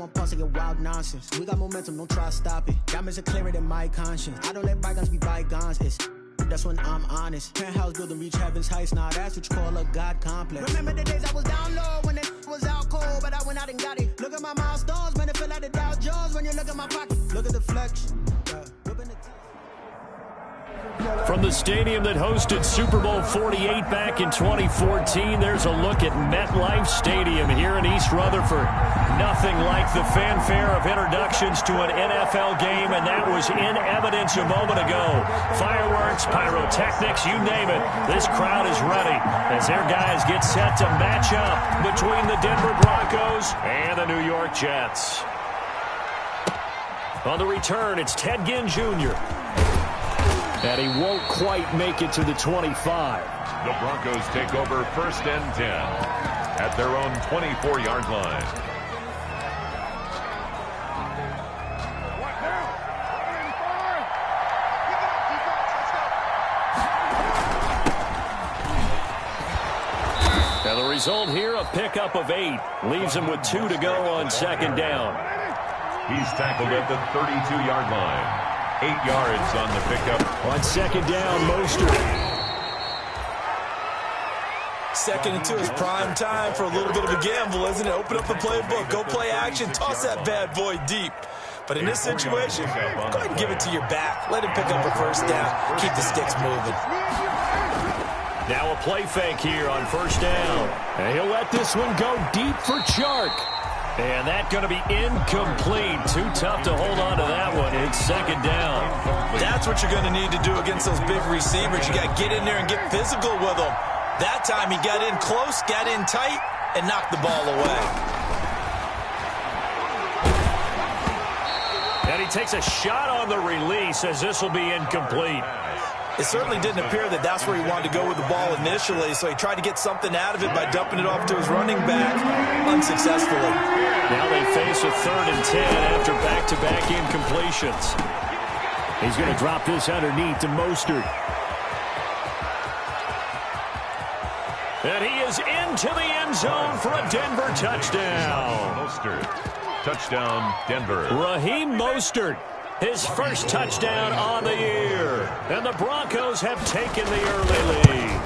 on pause to get wild nonsense. We got momentum, don't try to stop it. Diamonds are clearer than my conscience. I don't let bygones be bygones. That's when I'm honest. Penthouse building, reach heaven's heights. Now that's what you call a God complex. Remember the days I was down low when it was out cold, but I went out and got it. Look at my milestones, man, it feel like the Dow Jones when you look at my pocket. Look at the flex. From the stadium that hosted Super Bowl 48 back in 2014, there's a look at MetLife Stadium here in East Rutherford. Nothing like the fanfare of introductions to an NFL game, and that was in evidence a moment ago. Fireworks, pyrotechnics, you name it. This crowd is ready as their guys get set to match up between the Denver Broncos and the New York Jets. On the return, it's Ted Ginn Jr., and he won't quite make it to the 25. The Broncos take over 1st and 10 at their own 24-yard line. Now the result here, a pickup of 8. Leaves him with 2 to go on 2nd down. He's tackled at the 32-yard line. 8 yards on the pickup. On 2nd down, Mostert. 2nd and 2 is prime time for a little bit of a gamble, isn't it? Open up the playbook, go play action, toss that bad boy deep. But in this situation, go ahead and give it to your back. Let him pick up a 1st down. Keep the sticks moving. Now a play fake here on 1st down. And he'll let this one go deep for Chark. And that's going to be incomplete. Too tough to hold on to that one. It's 2nd down. That's what you're going to need to do against those big receivers. You got to get in there and get physical with them. That time he got in close, got in tight, and knocked the ball away. And he takes a shot on the release as this will be incomplete. It certainly didn't appear that that's where he wanted to go with the ball initially, so he tried to get something out of it by dumping it off to his running back unsuccessfully. Now they face a 3rd and 10 after back-to-back incompletions. He's going to drop this underneath to Mostert. And he is into the end zone for a Denver touchdown. Mostert. Touchdown, Denver. Raheem Mostert. His first touchdown on the year. And the Broncos have taken the early lead.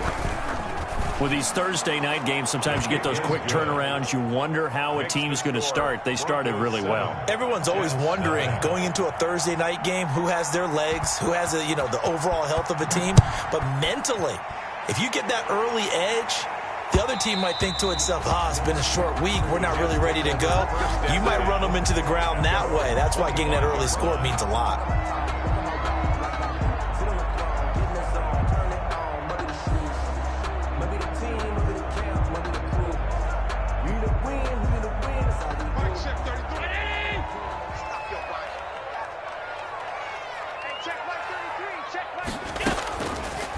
With these Thursday night games, sometimes you get those quick turnarounds. You wonder how a team's going to start. They started really well. Everyone's always wondering, going into a Thursday night game, who has their legs, who has the overall health of a team. But mentally, if you get that early edge, the other team might think to itself, it's been a short week. We're not really ready to go. You might run them into the ground that way. That's why getting that early score means a lot.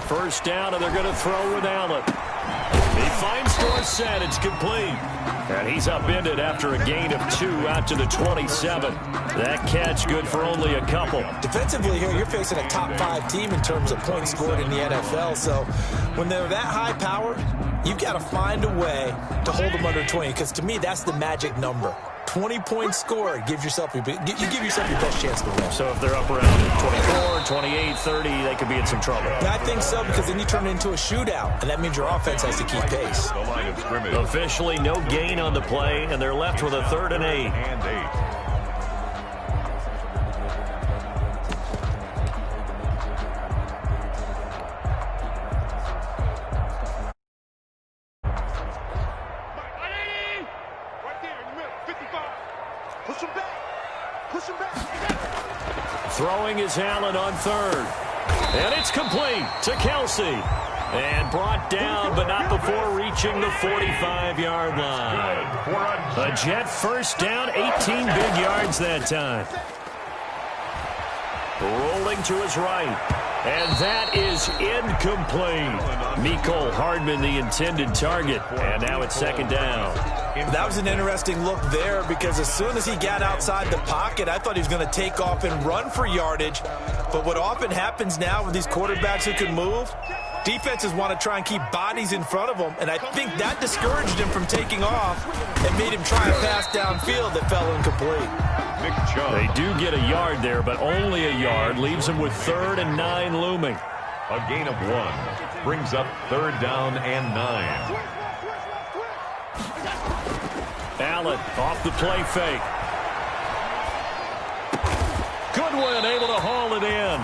First down, and they're going to throw with Allen. He finds Dorsett. It's complete. And he's upended after a gain of 2 out to the 27. That catch good for only a couple. Defensively here, you're facing a top 5 team in terms of points scored in the NFL. So when they're that high powered, you've got to find a way to hold them under 20. Because to me, that's the magic number. 20 points scored, you give yourself your best chance to win. So if they're up around 24, 28, 30, they could be in some trouble. Yeah, I think so, because then you turn it into a shootout, and that means your offense has to keep pace. The line of scrimmage. Officially no gain on the play, and they're left with a 3rd and 8. And 8. Throwing is Allen on 3rd. And it's complete to Kelsey. And brought down, but not before reaching the 45-yard line. A Jet first down, 18 big yards that time. Rolling to his right. And that is incomplete. Mecole Hardman, the intended target. And now it's 2nd down. That was an interesting look there because as soon as he got outside the pocket, I thought he was going to take off and run for yardage. But what often happens now with these quarterbacks who can move, defenses want to try and keep bodies in front of them, and I think that discouraged him from taking off and made him try a pass downfield that fell incomplete. They do get a yard there, but only a yard. Leaves them with 3rd and 9 looming. A gain of 1 brings up 3rd down and 9. Allen off the play fake. Goodwin able to haul it in.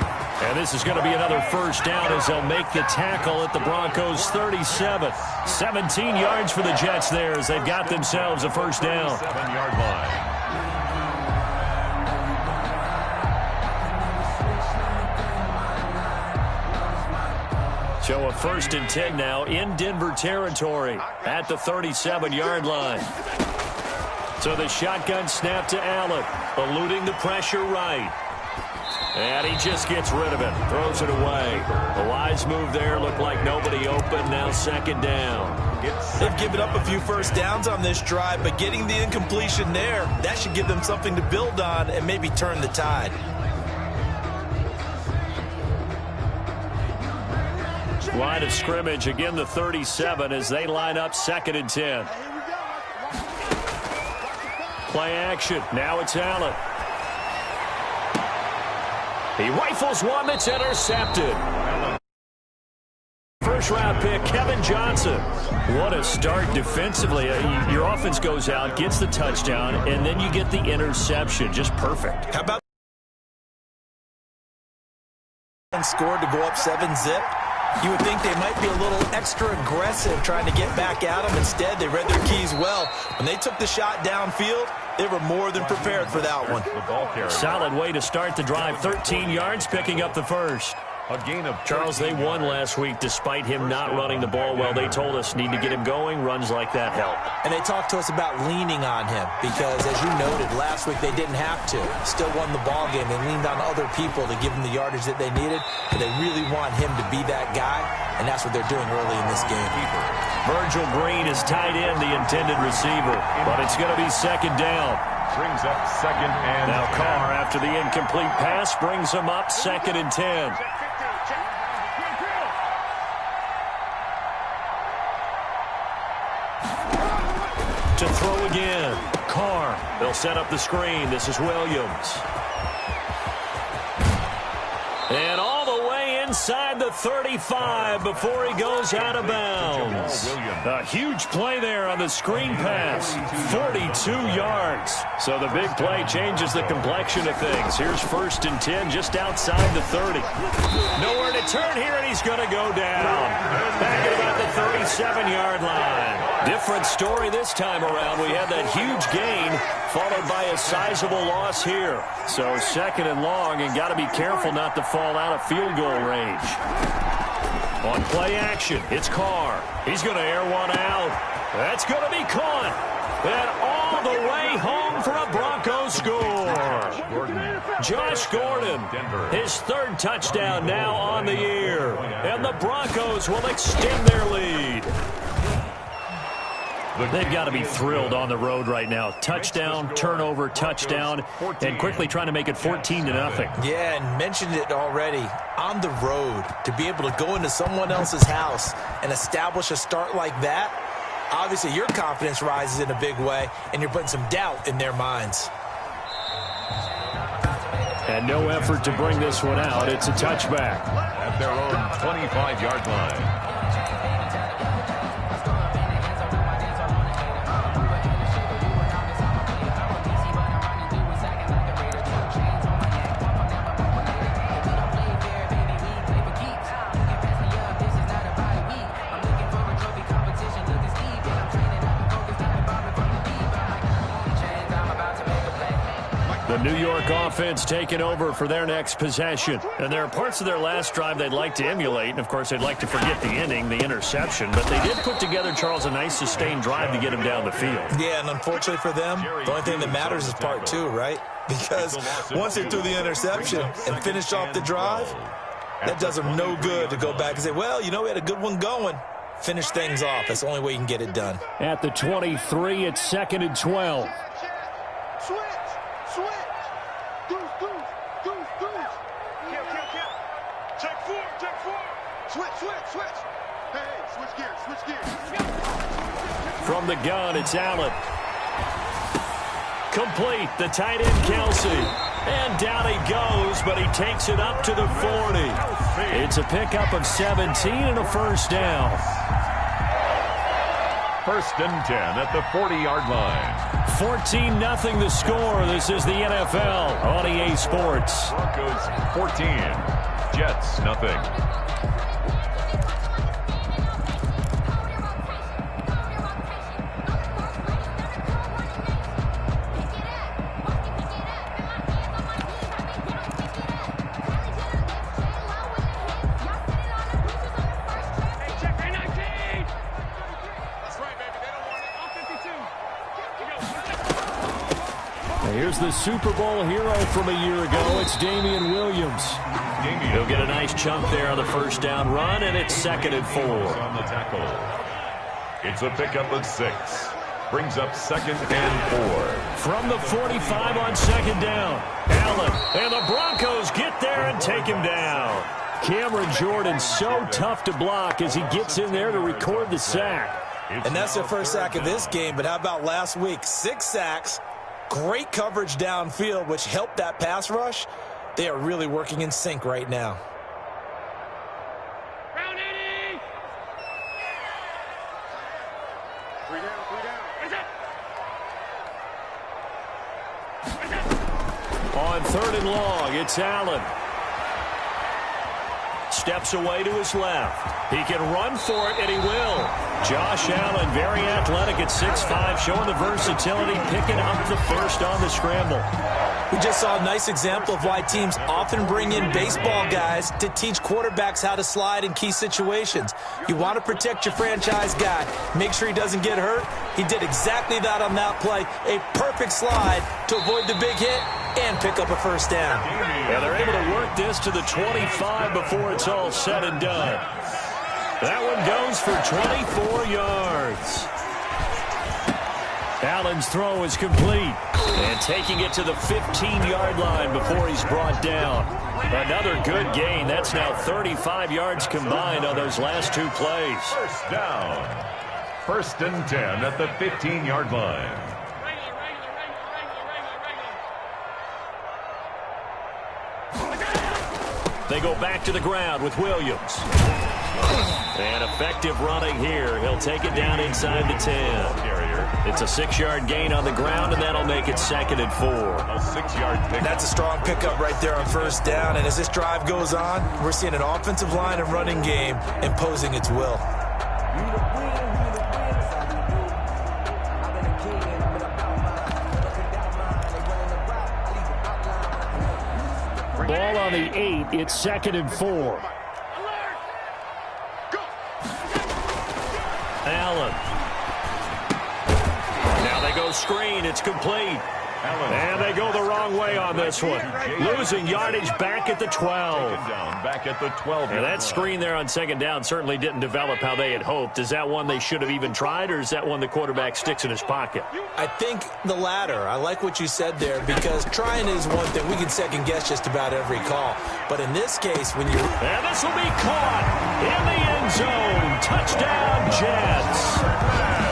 And this is going to be another 1st down as they'll make the tackle at the Broncos 37. 17 yards for the Jets there as they've got themselves a 1st down. 7-yard line. So a 1st and 10 now in Denver territory at the 37-yard line. So the shotgun snap to Allen, eluding the pressure right. And he just gets rid of it, throws it away. A wise move there, looked like nobody open, now 2nd down. They've given up a few 1st downs on this drive, but getting the incompletion there, that should give them something to build on and maybe turn the tide. Line of scrimmage, again the 37 as they line up 2nd and 10. Play action, now it's Allen. He rifles one that's intercepted. 1st-round pick, Kevin Johnson. What a start defensively. Your offense goes out, gets the touchdown, and then you get the interception. Just perfect. How about scored to go up 7-zip? You would think they might be a little extra aggressive trying to get back at them. Instead, they read their keys well. When they took the shot downfield, they were more than prepared for that one. Solid way to start the drive. 13 yards, picking up the 1st. A gain of Charles, they won last week despite him not running the ball well. They told us need to get him going. Runs like that help. And they talked to us about leaning on him because, as you noted, last week they didn't have to. Still won the ball game. They leaned on other people to give them the yardage that they needed. But they really want him to be that guy, and that's what they're doing early in this game. Virgil Green is tied in, the intended receiver, but it's going to be 2nd down. Brings up 2nd and now Carr, after the incomplete pass, brings him up 2nd and 10. To throw again. Carr. They'll set up the screen. This is Williams. And all the way inside the 35 before he goes out of bounds. A huge play there on the screen pass. 42 yards. So the big play changes the complexion of things. Here's 1st and 10 just outside the 30. Nowhere to turn here, and he's going to go down. Back at about the 37-yard line. Different story this time around. We had that huge gain followed by a sizable loss here. So 2nd and long, and got to be careful not to fall out of field goal range. On play action, it's Carr. He's going to air one out. That's going to be caught. And all the way home for a Broncos score. Josh Gordon, his 3rd touchdown now on the year. And the Broncos will extend their lead. They've got to be thrilled on the road right now. Touchdown, turnover, touchdown, and quickly trying to make it 14-0. Yeah, and mentioned it already. On the road, to be able to go into someone else's house and establish a start like that, obviously your confidence rises in a big way, and you're putting some doubt in their minds. And no effort to bring this one out. It's a touchback. At their own 25-yard line. The New York offense taking over for their next possession. And there are parts of their last drive they'd like to emulate. And, of course, they'd like to forget the ending, the interception. But they did put together, Charles, a nice sustained drive to get him down the field. Yeah, and unfortunately for them, the only thing that matters is part 2, right? Because once they threw the interception and finished off the drive, that does them no good to go back and say, well, you know, we had a good one going. Finish things off. That's the only way you can get it done. At the 23, it's 2nd and 12. Switch. Deuce. Kill. Check four. Switch. Hey, switch gears. From the gun, it's Allen. Complete, the tight end, Kelsey. And down he goes, but he takes it up to the 40. It's a pickup of 17 and a first down. 1st and 10 at the 40-yard line. 14-0 the score. This is the NFL on EA Sports. Broncos 14, Jets nothing. Here's the Super Bowl hero from a year ago. It's Damian Williams. He'll get a nice chunk there on the first down run, and it's 2nd and 4. On the tackle. It's a pickup of 6. Brings up 2nd and 4. From the 45 on 2nd down. Allen, and the Broncos get there and take him down. Cameron Jordan so tough to block as he gets in there to record the sack. And that's their first sack of this game, but how about last week? 6 sacks. Great coverage downfield, which helped that pass rush. They are really working in sync right now. Round 80. 3 down. On 3rd and long, it's Allen. Steps away to his left. He can run for it, and he will. Josh Allen, very athletic at 6'5", showing the versatility, picking up the first on the scramble. We just saw a nice example of why teams often bring in baseball guys to teach quarterbacks how to slide in key situations. You want to protect your franchise guy. Make sure he doesn't get hurt. He did exactly that on that play. A perfect slide to avoid the big hit and pick up a first down. Yeah, they're able to work this to the 25 before it's all said and done. That one goes for 24 yards. Allen's throw is complete. And taking it to the 15-yard line before he's brought down. Another good gain. That's now 35 yards combined on those last 2 plays. First down. 1st and 10 at the 15-yard line. They go back to the ground with Williams. And effective running here. He'll take it down inside the 10. It's a 6-yard gain on the ground, and that'll make it 2nd and 4. A 6-yard pickup. That's a strong pickup right there on first down. And as this drive goes on, we're seeing an offensive line and running game imposing its will. Ball on the 8. It's 2nd and 4. Allen. Now they go screen. It's complete. And they go the wrong way on this one. Losing yardage back at the 12. Back at the 12. And that screen there on 2nd down certainly didn't develop how they had hoped. Is that one they should have even tried, or is that one the quarterback sticks in his pocket? I think the latter. I like what you said there, because trying is one thing. We can second guess just about every call. But in this case, when you... And this will be caught in the end zone. Touchdown, Jets.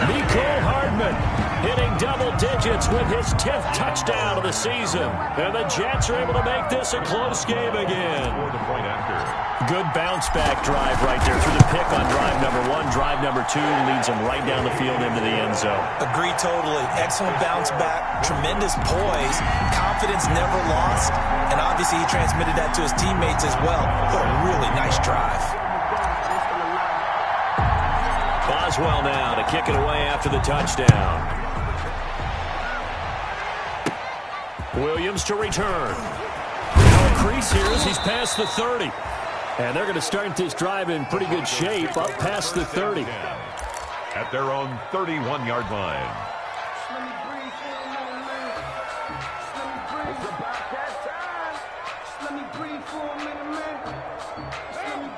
Mecole Hardman hitting double digits with his 10th touchdown of the season. And the Jets are able to make this a close game again. Good bounce-back drive right there through the pick on drive number 1. Drive number 2 leads them right down the field into the end zone. Agree totally. Excellent bounce-back, tremendous poise, confidence never lost, and obviously he transmitted that to his teammates as well. What a really nice drive. Boswell now to kick it away after the touchdown. Williams to return. Now a crease here as he's past the 30. And they're going to start this drive in pretty good shape up past the 30. At their own 31-yard line.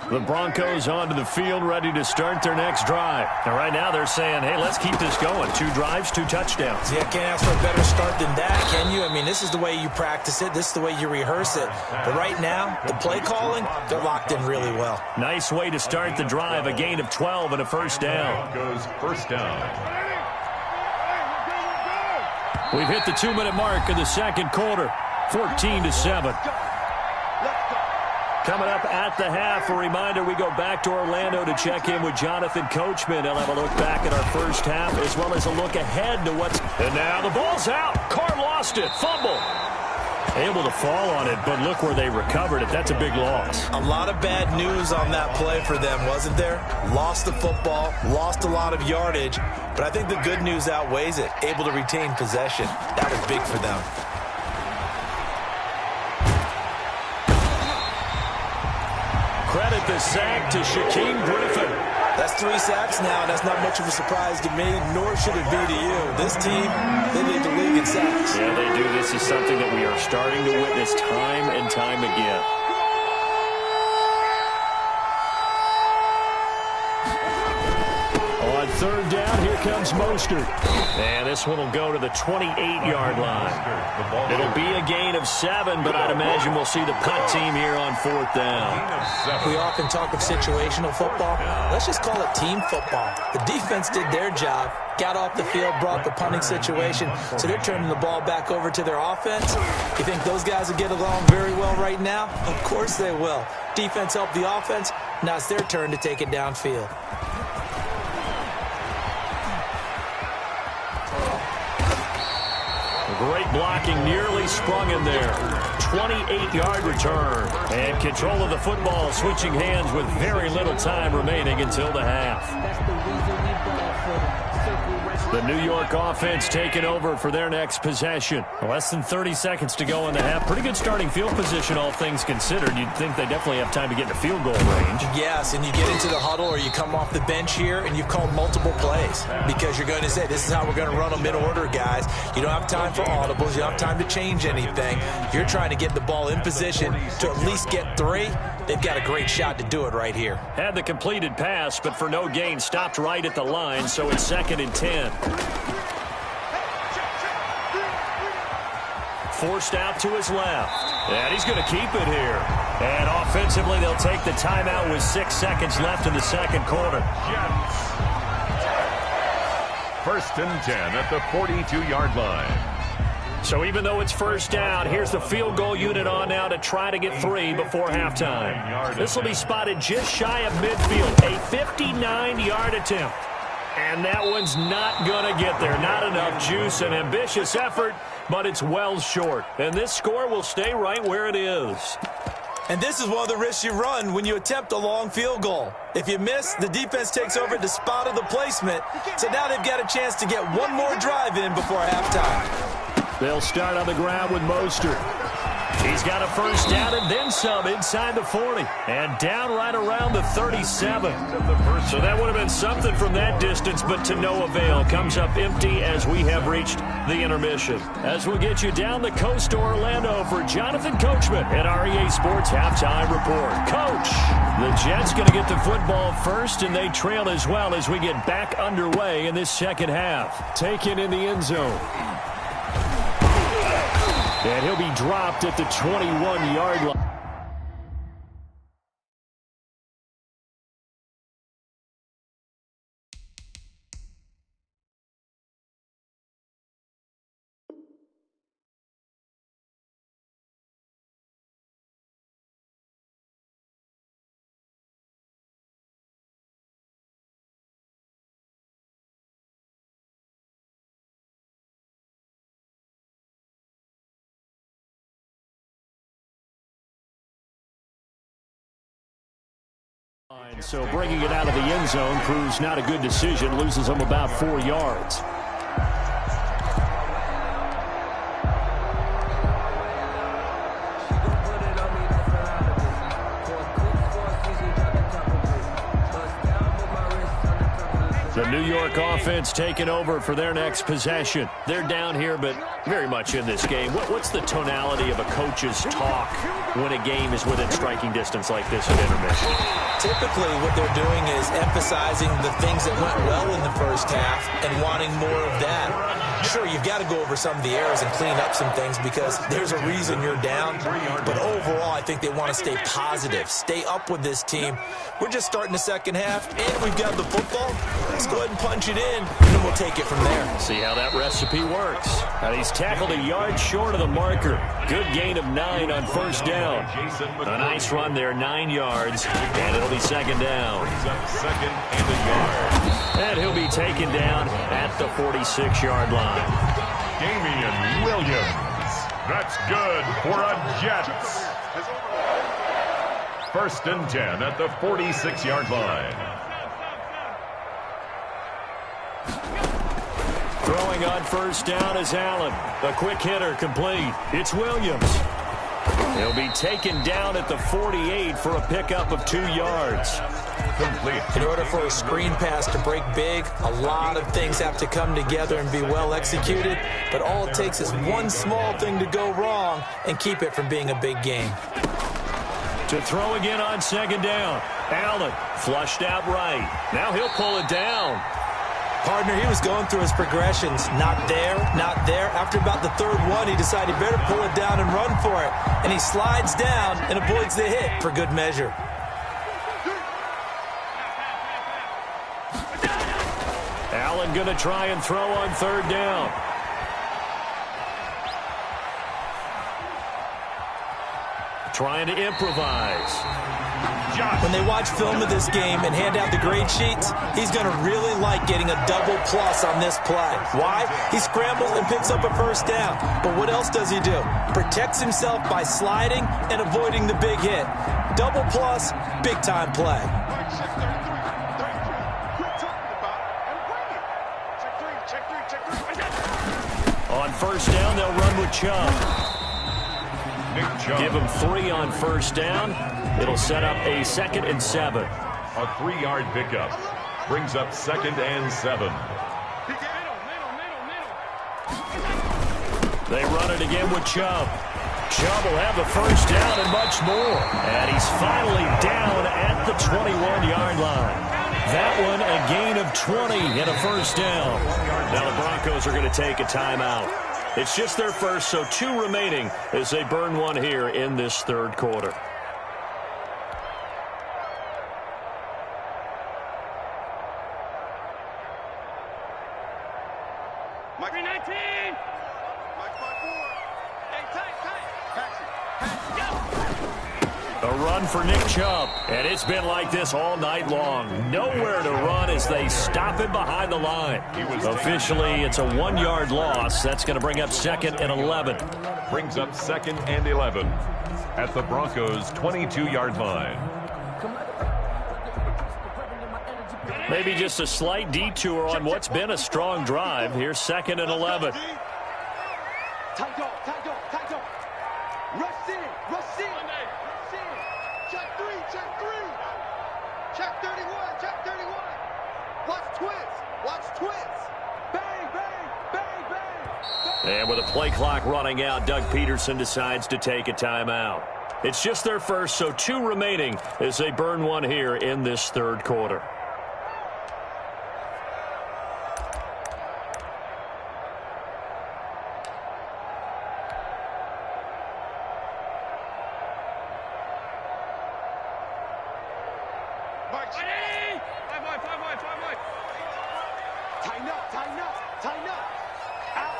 The Broncos onto the field, ready to start their next drive. And right now they're saying, hey, let's keep this going. 2 drives, 2 touchdowns. Yeah, can't ask for a better start than that, can you? I mean, this is the way you practice it. This is the way you rehearse it. But right now, the play calling, they're locked in really well. Nice way to start the drive. A gain of 12 and a first down. Broncos first down. We've hit the 2-minute mark of the second quarter. 14-7. Coming up at the half, a reminder, we go back to Orlando to check in with Jonathan Coachman. He'll have a look back at our first half as well as a look ahead to what's... And now the ball's out. Carr lost it. Fumble. Able to fall on it, but look where they recovered it. That's a big loss. A lot of bad news on that play for them, wasn't there? Lost the football, lost a lot of yardage, but I think the good news outweighs it. Able to retain possession. That was big for them. Credit the sack to Shaquem Griffin. That's 3 sacks now, and that's not much of a surprise to me, nor should it be to you. This team, they lead the league in sacks. Yeah, they do. This is something that we are starting to witness time and time again. On third down, here comes Mostert. And this one will go to the 28-yard line. It'll be a gain of 7, but I'd imagine we'll see the punt team here on fourth down. We often talk of situational football. Let's just call it team football. The defense did their job, got off the field, brought the punting situation, so they're turning the ball back over to their offense. You think those guys will get along very well right now? Of course they will. Defense helped the offense. Now it's their turn to take it downfield. Great blocking, nearly sprung in there. 28-yard return. And control of the football, switching hands with very little time remaining until the half. The New York offense taking over for their next possession. Less than 30 seconds to go in the half. Pretty good starting field position, all things considered. You'd think they definitely have time to get in the field goal range. Yes, and you get into the huddle or you come off the bench here and you've called multiple plays because you're going to say, this is how we're going to run them in order, guys. You don't have time for audibles. You don't have time to change anything. You're trying to get the ball in position to at least get 3. They've got a great shot to do it right here. Had the completed pass, but for no gain, stopped right at the line, so it's 2nd and 10. Forced out to his left. And he's going to keep it here. And offensively, they'll take the timeout with 6 seconds left in the second quarter. First and 10 at the 42-yard line. So even though it's first down, here's the field goal unit on now to try to get 3 before halftime. This will be spotted just shy of midfield. A 59-yard attempt. And that one's not going to get there. Not enough juice. An ambitious effort, but it's well short. And this score will stay right where it is. And this is one of the risks you run when you attempt a long field goal. If you miss, the defense takes over the spot of the placement. So now they've got a chance to get one more drive in before halftime. They'll start on the ground with Mostert. He's got a first down and then some inside the 40. And down right around the 37. So that would have been something from that distance, but to no avail. Comes up empty as we have reached the intermission. As we'll get you down the coast to Orlando for Jonathan Coachman at REA Sports Halftime Report. Coach, the Jets going to get the football first, and they trail as well as we get back underway in this second half. Taken in the end zone. And he'll be dropped at the 21-yard line. So bringing it out of the end zone proves not a good decision. Loses him about 4 yards. The New York offense taking over for their next possession. They're down here, but very much in this game. What's the tonality of a coach's talk when a game is within striking distance like this at intermission? Typically, what they're doing is emphasizing the things that went well in the first half and wanting more of that. Sure, you've got to go over some of the errors and clean up some things because there's a reason you're down. But overall, I think they want to stay positive, stay up with this team. We're just starting the second half, and we've got the football. Let's go ahead and punch it in, and then we'll take it from there. See how that recipe works. And he's tackled a yard short of the marker. Good gain of 9 on first down. A nice run there, 9 yards, and it'll be second down. Second and a yard. And he'll be taken down at the 46-yard line. Damian Williams. That's good for a Jets. First and 10 at the 46-yard line. Throwing on first down is Allen. A quick hitter complete. It's Williams. He'll be taken down at the 48 for a pickup of 2 yards. Complete. In order for a screen pass to break big, a lot of things have to come together and be well executed, but all it takes is one small thing to go wrong and keep it from being a big game. To throw again on second down. Allen flushed out right. Now he'll pull it down. Partner, he was going through his progressions. Not there, not there. After about the third one, he decided he better pull it down and run for it. And he slides down and avoids the hit for good measure. Allen going to try and throw on third down. Trying to improvise. When they watch film of this game and hand out the grade sheets, he's going to really like getting a double plus on this play. Why? He scrambles and picks up a first down. But what else does he do? Protects himself by sliding and avoiding the big hit. Double plus, big time play. On first down, they'll run with Chubb. Give him 3 on first down. It'll set up a 2nd and 7. A 3-yard pickup brings up 2nd and 7. They run it again with Chubb. Chubb will have the first down and much more. And he's finally down at the 21-yard line. That one a gain of 20 and a first down. Now the Broncos are going to take a timeout. It's just their first, so 2 remaining as they burn one here in this third quarter. Mike 19. Mike 5-4. Hey, tight. A run for Nick Chubb, and it's been like this all night long. Nowhere to run as they stop him behind the line. Officially, it's a 1-yard loss. That's going to bring up 2nd and 11. Brings up 2nd and 11 at the Broncos' 22-yard line. Maybe just a slight detour on what's been a strong drive. Here's 2nd and 11. Tight dog. Rush in. Check 3. Check 31. Watch twins. Bang. And with a play clock running out, Doug Peterson decides to take a timeout. It's just their first, so 2 remaining as they burn one here in this third quarter. Tighten up. Out.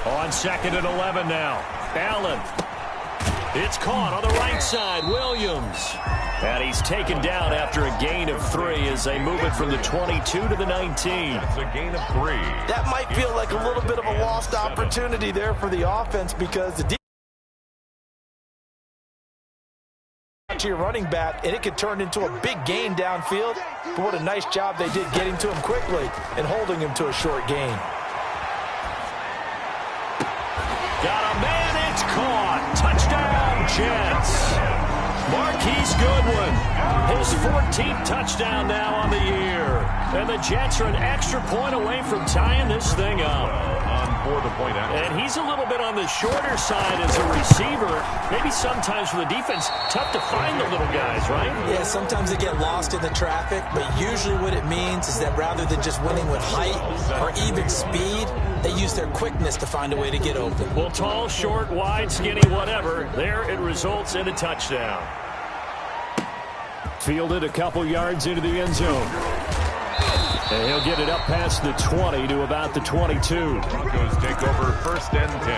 On 2nd and 11 now. Allen. It's caught on the right side. Williams. And he's taken down after a gain of 3 as they move it from the 22 to the 19. It's a gain of 3. That might feel like a little bit of a lost opportunity there for the offense because the to your running back, and it could turn into a big gain downfield. But what a nice job they did getting to him quickly and holding him to a short gain. Got a man, it's caught. Touchdown, Jets. Marquise Goodwin, his 14th touchdown now on the year. And the Jets are an extra point away from tying this thing up. On the point out. And he's a little bit on the shorter side as a receiver. Maybe sometimes for the defense, tough to find the little guys, right? Yeah, sometimes they get lost in the traffic, but usually what it means is that rather than just winning with height or even speed, they use their quickness to find a way to get open. Well, tall, short, wide, skinny, whatever, there it results in a touchdown. Fielded a couple yards into the end zone. And he'll get it up past the 20 to about the 22. Broncos take over 1st and 10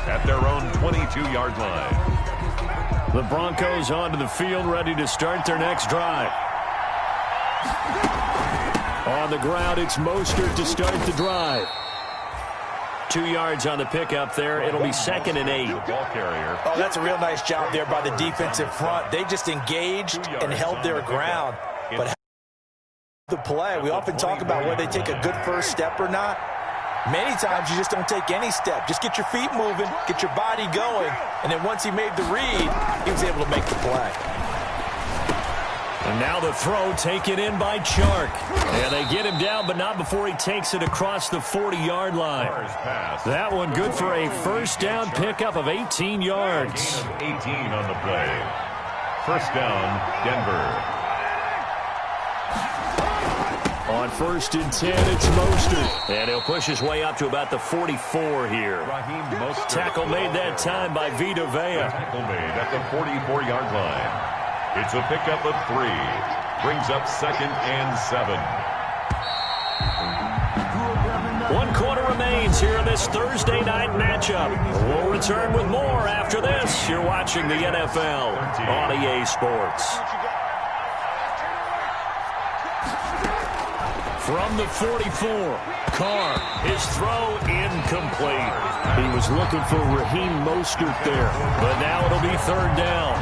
at their own 22-yard line. The Broncos onto the field, ready to start their next drive. On the ground, it's Mostert to start the drive. 2 yards on the pickup there. It'll be 2nd and 8. Ball carrier. Oh, that's a real nice job there by the defensive front. They just engaged and held their ground. But the play, we often talk about whether they take a good first step or not. Many times you just don't take any step. Just get your feet moving, get your body going, and then once he made the read, he was able to make the play. And now the throw taken in by Chark. And they get him down, but not before he takes it across the 40-yard line. That one good for a first down pickup of 18 yards. 18 on the play. First down, Denver. On 1st and 10, it's Mostert. And he'll push his way up to about the 44 here. Tackle made that time by Vita Vea. Tackle made at the 44-yard line. It's a pickup of 3. Brings up 2nd and 7. 1 quarter remains here in this Thursday night matchup. We'll return with more after this. You're watching the NFL on EA Sports. From the 44, Carr, his throw incomplete. He was looking for Raheem Mostert there, but now it'll be 3rd down.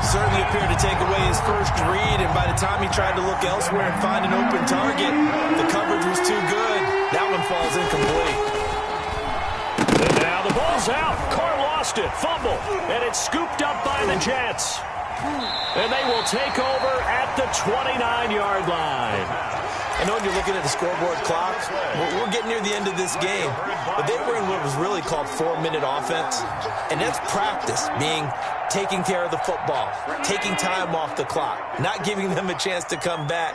Certainly appeared to take away his first read, and by the time he tried to look elsewhere and find an open target, the coverage was too good. That one falls incomplete. And now the ball's out. Carr lost it, fumble, and it's scooped up by the Jets. And they will take over at the 29-yard line. I know when you're looking at the scoreboard clock, we're getting near the end of this game, but they were in what was really called 4-minute offense, and that's practice, meaning taking care of the football, taking time off the clock, not giving them a chance to come back.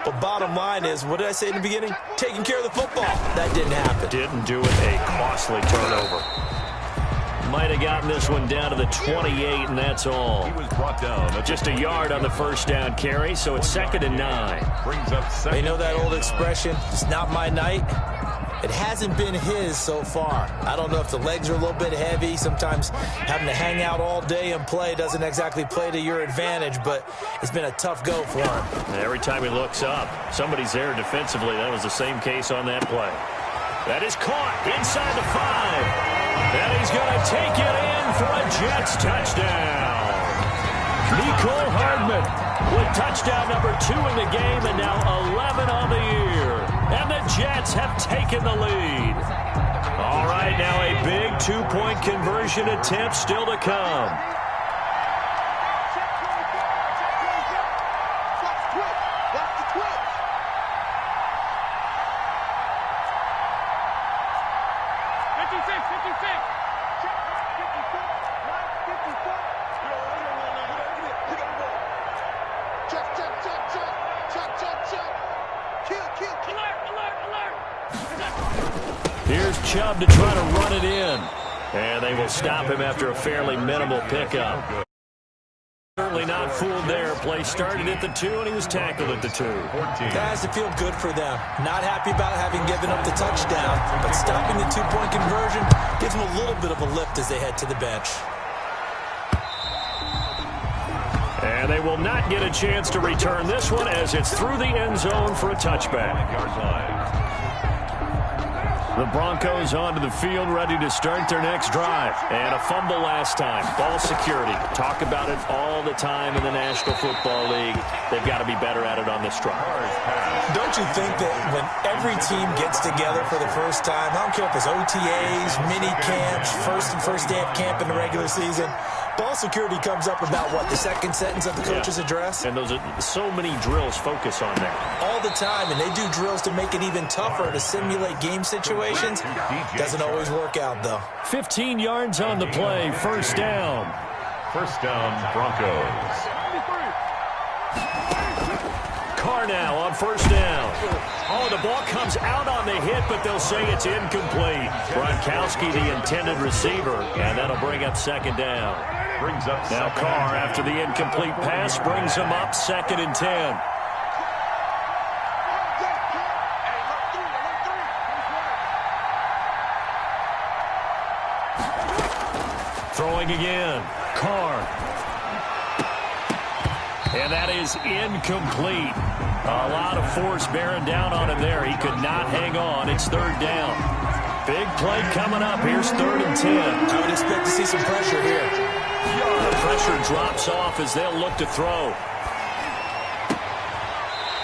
But bottom line is, what did I say in the beginning? Taking care of the football. That didn't happen. Didn't do it. A costly turnover. Might have gotten this one down to the 28, and that's all. He was brought down. Just a yard on the first down carry, so it's 2nd and 9. Brings up 2nd. You know that old expression, it's not my night? It hasn't been his so far. I don't know if the legs are a little bit heavy. Sometimes having to hang out all day and play doesn't exactly play to your advantage, but it's been a tough go for him. Every time he looks up, somebody's there defensively. That was the same case on that play. That is caught inside the 5. And he's going to take it in for a Jets touchdown. Mecole Hardman with touchdown number 2 in the game, and now 11 on the year. And the Jets have taken the lead. All right, now a big 2-point conversion attempt still to come. Here's Chubb to try to run it in. And they will stop him after a fairly minimal pickup. Certainly not fooled there. Play started at the 2, and he was tackled at the 2. That has to feel good for them. Not happy about having given up the touchdown, but stopping the 2-point conversion gives them a little bit of a lift as they head to the bench. And they will not get a chance to return this one as it's through the end zone for a touchback. The Broncos onto the field, ready to start their next drive. And a fumble last time. Ball security. Talk about it all the time in the National Football League. They've got to be better at it on this drive. Don't you think that when every team gets together for the first time, I don't care if it's OTAs, mini camps, first day of camp in the regular season, Ball security comes up about, what, the second sentence of the coach's address? And those are so many drills focus on that. All the time, and they do drills to make it even tougher to simulate game situations. Doesn't always work out, though. 15 yards on the play, first down. First down, Broncos. Carr now on first down. Oh, the ball comes out on the hit, but they'll say it's incomplete. Gronkowski, the intended receiver, and that'll bring up second down. Now Carr, after the incomplete pass, brings him up second and 10. Throwing again. Carr. And that is incomplete. A lot of force bearing down on him there. He could not hang on. It's third down. Big play coming up. Here's third and 10. I would expect to see some pressure here. The pressure drops off as they'll look to throw.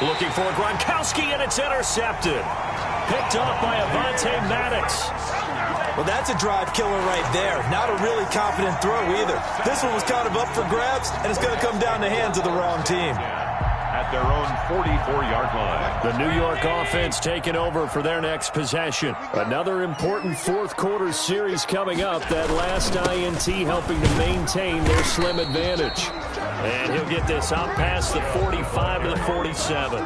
Looking for Gronkowski, and it's intercepted. Picked off by Avonte Maddox. Well, that's a drive killer right there. Not a really confident throw either. This one was kind of up for grabs, and it's going to come down the hands of the wrong team. At their own 44-yard line. The New York offense taking over for their next possession. Another important fourth-quarter series coming up. That last INT helping to maintain their slim advantage. And he'll get this up past the 45 to the 47.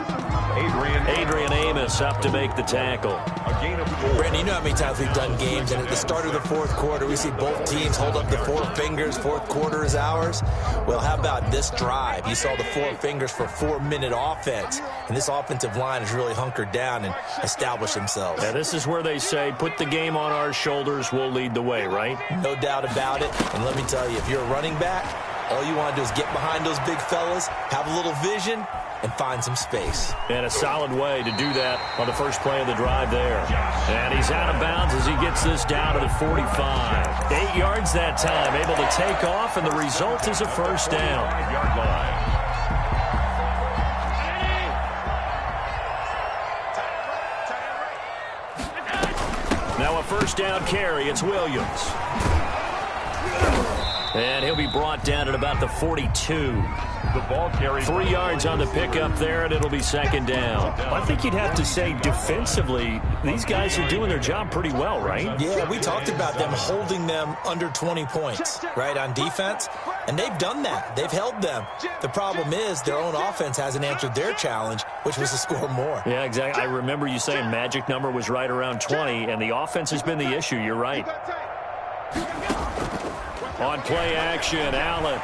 Adrian Amos up to make the tackle. A gain of 4. Brandon, you know how many times we've done games, and at the start of the fourth quarter, we see both teams hold up the four fingers. Fourth quarter is ours. Well, how about this drive? You saw the four fingers for 4-minute offense, and this offensive line has really hunkered down and established themselves. Now, this is where they say, put the game on our shoulders, we'll lead the way, right? No doubt about it. And let me tell you, if you're a running back, all you want to do is get behind those big fellas, have a little vision, and find some space. And a solid way to do that on the first play of the drive there. And he's out of bounds as he gets this down to the 45. 8 yards that time, able to take off, and the result is a first down. Yard line. Now a first down carry. It's Williams. And he'll be brought down at about the 42. The ball carry. 3 yards on the pickup there, and it'll be second down. I think you'd have to say defensively, these guys are doing their job pretty well, right? Yeah, we talked about them holding them under 20 points, right, on defense. And they've done that. They've held them. The problem is their own offense hasn't answered their challenge, which was to score more. Yeah, exactly. I remember you saying magic number was right around 20, and the offense has been the issue. You're right. On play action, Allen.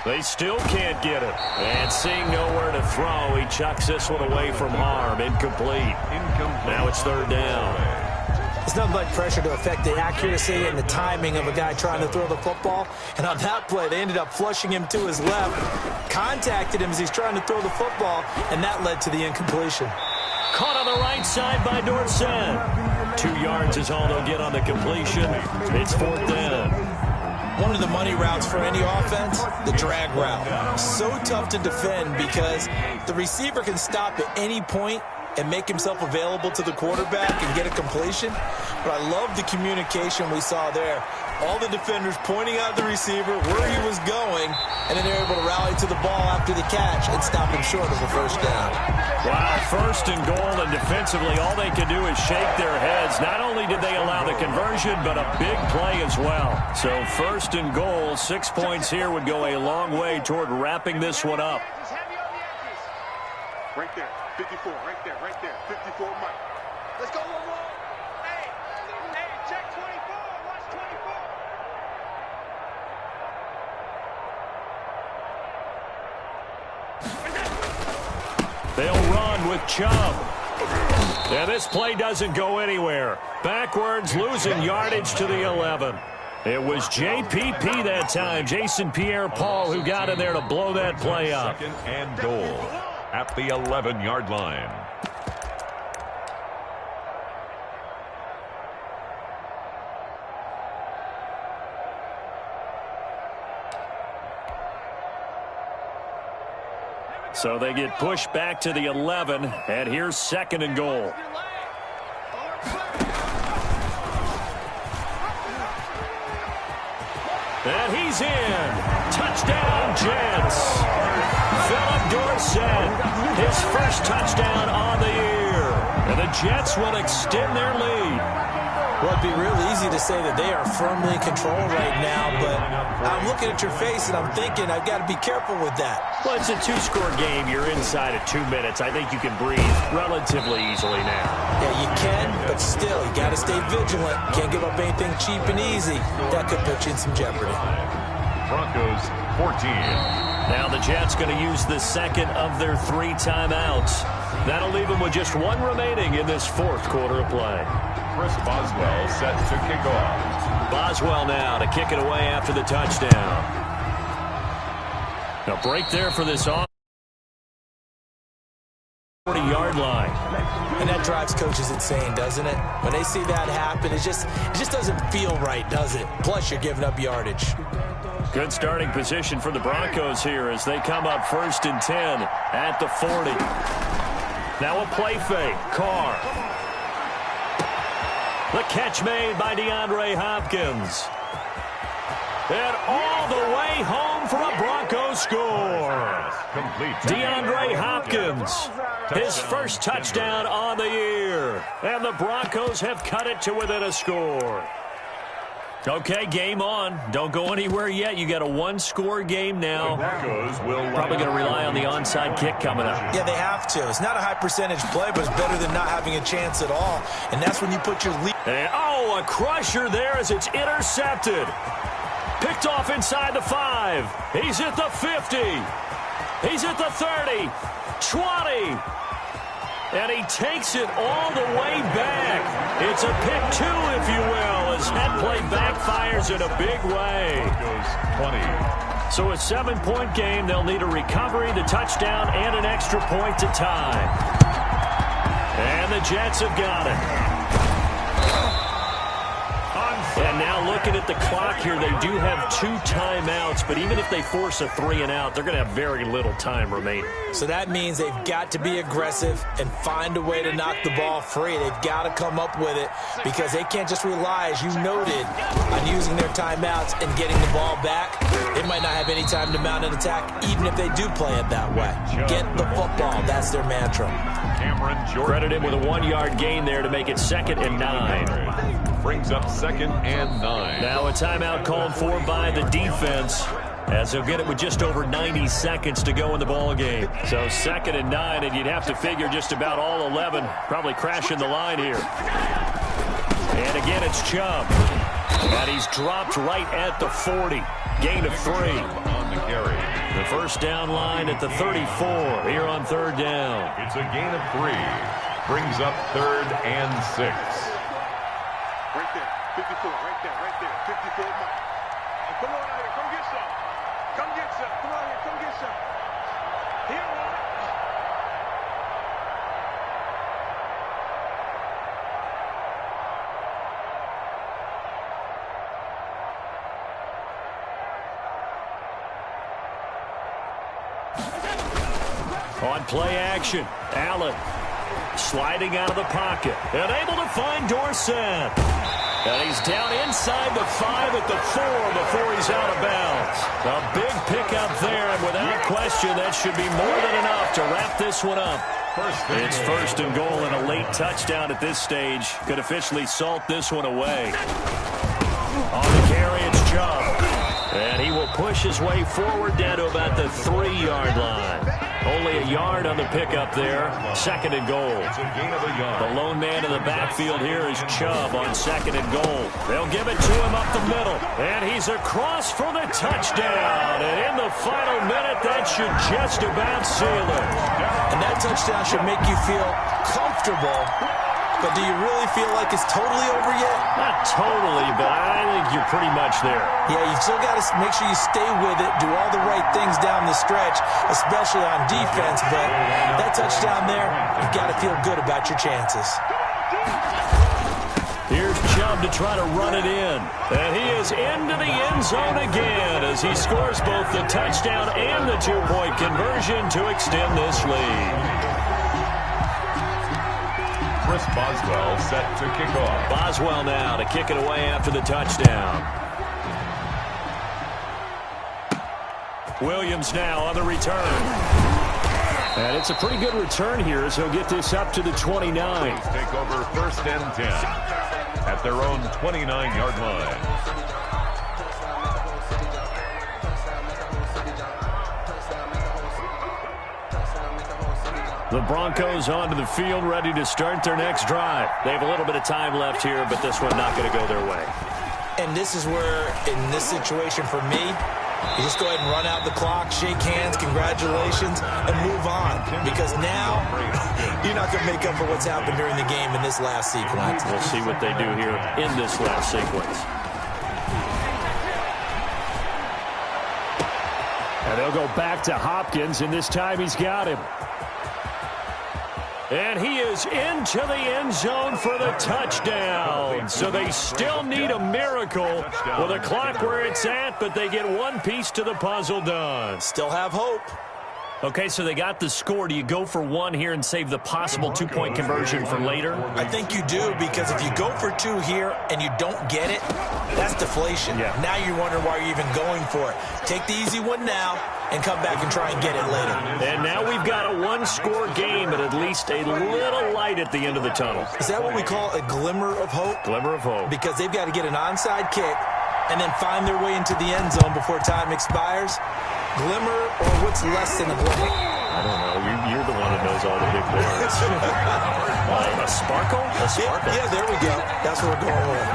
They still can't get it. And seeing nowhere to throw, he chucks this one away from harm. Incomplete. Now it's third down. It's nothing like pressure to affect the accuracy and the timing of a guy trying to throw the football. And on that play, they ended up flushing him to his left, contacted him as he's trying to throw the football, and that led to the incompletion. Caught on the right side by Dorsett. 2 yards is all they'll get on the completion. It's fourth down. One of the money routes for any offense, the drag route. So tough to defend because the receiver can stop at any point and make himself available to the quarterback and get a completion. But I love the communication we saw there. All the defenders pointing out the receiver, where he was going, and then they're able to rally to the ball after the catch and stop him short of a first down. Wow, first and goal, and defensively all they could do is shake their heads. Not only did they allow the conversion, but a big play as well. So first and goal, 6 points here would go a long way toward wrapping this one up. Right there, 54, right there, 54, Mike. Let's go, one more. Hey, check 24, watch 24. They'll run with Chubb. And this play doesn't go anywhere. Backwards, losing yardage to the 11. It was JPP that time, Jason Pierre-Paul, who got in there to blow that play up. Second and goal at the 11-yard line. So they get pushed back to the 11, and here's 2nd and goal. And he's in. Touchdown, Jets. Philip Dorsett, his first touchdown on the year. And the Jets will extend their lead. Well, it'd be real easy to say that they are firmly in control right now, but I'm looking at your face and I'm thinking I've got to be careful with that. Well, it's a 2-score game. You're inside of 2 minutes. I think you can breathe relatively easily now. Yeah, you can, but still, you got to stay vigilant. Can't give up anything cheap and easy. That could put you in some jeopardy. Broncos 14. Now the Jets going to use the second of their 3 timeouts. That'll leave them with just 1 remaining in this 4th quarter of play. Chris Boswell set to kick off. Boswell now to kick it away after the touchdown. A break there for this 40-yard line. And that drives coaches insane, doesn't it? When they see that happen, it just doesn't feel right, does it? Plus, you're giving up yardage. Good starting position for the Broncos here as they come up 1st and 10 at the 40. Now a play fake. Carr. The catch made by DeAndre Hopkins. And all the way home for a Broncos score. DeAndre Hopkins, his first touchdown on the year. And the Broncos have cut it to within a score. Okay, game on. Don't go anywhere yet. You got a 1-score game now. Probably going to rely on the onside kick coming up. Yeah, they have to. It's not a high percentage play, but it's better than not having a chance at all. And that's when you put your lead. And, a crusher there as it's intercepted. Picked off inside the 5. He's at the 50. He's at the 30. 20. And he takes it all the way back. It's a pick 2, if you will, as that play backfires in a big way. 20. So a 7-point game. They'll need a recovery, the touchdown, and an extra point to tie. And the Jets have got it. And now looking at the clock here, they do have 2 timeouts, but even if they force a 3 and out, they're going to have very little time remaining. So that means they've got to be aggressive and find a way to knock the ball free. They've got to come up with it because they can't just rely, as you noted, on using their timeouts and getting the ball back. They might not have any time to mount an attack, even if they do play it that way. Get the football. That's their mantra. Credit him with a 1-yard gain there to make it 2nd and 9. Brings up 2nd and 9. Now a timeout called for by the defense as they'll get it with just over 90 seconds to go in the ball game. So 2nd and 9, and you'd have to figure just about all 11 probably crashing the line here. And again, it's Chubb. And he's dropped right at the 40. Gain of 3. On the carry. The first down line at the 34 here on 3rd down. It's a gain of 3. Brings up 3rd and 6. Right there, 54, right there, 54 Mike. Come on out here, come get some. Come get some. Come on here, come get some. Here, Ron. On play action, Allen sliding out of the pocket and able to find Dorsett. And he's down inside the 5 at the 4 before he's out of bounds. A big pickup there, and without question, that should be more than enough to wrap this one up. It's 1st and goal, and a late touchdown at this stage could officially salt this one away. On the carry, it's Chubb. And he will push his way forward down to about the 3-yard line. Only a yard on the pickup there. 2nd and goal. The lone man in the backfield here is Chubb on 2nd and goal. They'll give it to him up the middle. And he's across for the touchdown. And in the final minute, that should just about seal it. And that touchdown should make you feel comfortable. But do you really feel like it's totally over yet? Not totally, but I think you're pretty much there. Yeah, you've still got to make sure you stay with it, do all the right things down the stretch, especially on defense. But that touchdown there, you've got to feel good about your chances. Here's Chubb. job to try to run it in. And he is into the end zone again as he scores both the touchdown and the two-point conversion to extend this lead. Chris Boswell set to kick off. Boswell now to kick it away after the touchdown. Williams now on the return. And it's a pretty good return here as he'll get this up to the 29. Take over 1st and 10 at their own 29-yard line. The Broncos onto the field, ready to start their next drive. They have a little bit of time left here, but this one not going to go their way. And this is where, in this situation for me, you just go ahead and run out the clock, shake hands, congratulations, and move on. Because now, you're not going to make up for what's happened during the game in this last sequence. We'll see what they do here in this last sequence. And they'll go back to Hopkins, and this time he's got him. And he is into the end zone for the touchdown. So they still need a miracle with a clock where it's at, but they get one piece to the puzzle done. Still have hope. Okay, so they got the score. Do you go for one here and save the possible two-point conversion for later? I think you do, because if you go for two here and you don't get it, that's deflation. Yeah. Now you're wondering why you're even going for it. Take the easy one now and come back and try and get it later. And now we've got a one-score game, but at least a little light at the end of the tunnel. Is that what we call a glimmer of hope? Glimmer of hope. Because they've got to get an onside kick and then find their way into the end zone before time expires. Glimmer, or what's less than a glimmer? I don't know. You're the one that knows all the big words. A sparkle? A sparkle. Yeah, there we go. That's what we're going with.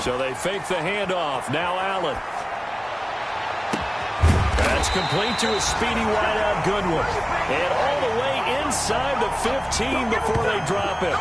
So they fake the handoff. Now Allen. That's complete to a speedy wideout Goodwin. And all the way inside the 15 before they drop it.